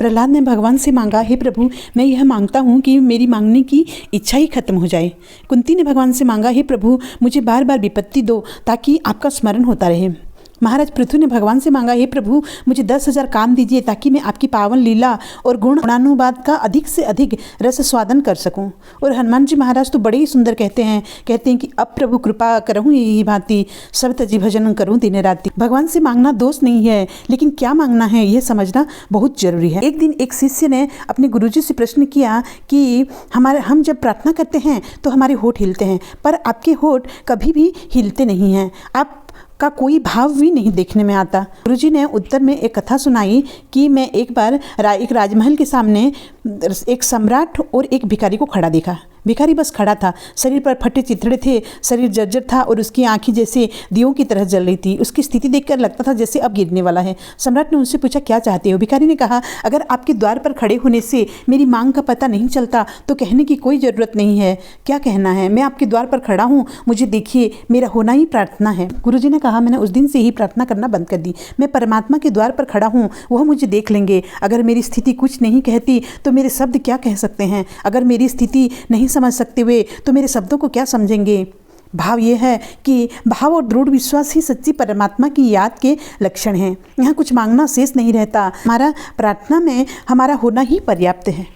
प्रहलाद ने भगवान से मांगा, हे प्रभु, मैं यह मांगता हूँ कि मेरी मांगने की इच्छा ही खत्म हो जाए। कुंती ने भगवान से मांगा, हे प्रभु, मुझे बार बार विपत्ति दो ताकि आपका स्मरण होता रहे। महाराज पृथु ने भगवान से मांगा, हे प्रभु, मुझे 10,000 काम दीजिए ताकि मैं आपकी पावन लीला और गुणानुवाद का अधिक से अधिक रस स्वादन कर सकूं। और हनुमान जी महाराज तो बड़े ही सुंदर कहते हैं कि अब प्रभु कृपा करहूँ यही भांति, सब तजी भजन करूँ दिन राति। भगवान से मांगना दोष नहीं है, लेकिन क्या मांगना है यह समझना बहुत जरूरी है। एक दिन एक शिष्य ने अपने गुरुजी से प्रश्न किया कि हम जब प्रार्थना करते हैं तो हमारे होठ हिलते हैं, पर आपके होठ कभी भी हिलते नहीं हैं, आप का कोई भाव भी नहीं देखने में आता। गुरुजी ने उत्तर में एक कथा सुनाई कि मैं एक बार एक राजमहल के सामने एक सम्राट और एक भिखारी को खड़ा देखा। भिखारी बस खड़ा था, शरीर पर फटे चिथड़े थे, शरीर जर्जर था और उसकी आंखें जैसे दियों की तरह जल रही थी। उसकी स्थिति देखकर लगता था जैसे अब गिरने वाला है। सम्राट ने उनसे पूछा, क्या चाहते हो? भिखारी ने कहा, अगर आपके द्वार पर खड़े होने से मेरी मांग का पता नहीं चलता तो कहने की कोई ज़रूरत नहीं है। क्या कहना है? मैं आपके द्वार पर खड़ा हूँ, मुझे देखिए, मेरा होना ही प्रार्थना है। गुरुजी ने कहा, मैंने उस दिन से ही प्रार्थना करना बंद कर दी। मैं परमात्मा के द्वार पर खड़ा हूँ, वह मुझे देख लेंगे। अगर मेरी स्थिति कुछ नहीं कहती तो मेरे शब्द क्या कह सकते हैं? अगर मेरी स्थिति नहीं समझ सकते हुए तो मेरे शब्दों को क्या समझेंगे? भाव यह है कि भाव और दृढ़ विश्वास ही सच्ची परमात्मा की याद के लक्षण हैं। यहाँ कुछ मांगना शेष नहीं रहता, हमारा प्रार्थना में हमारा होना ही पर्याप्त है।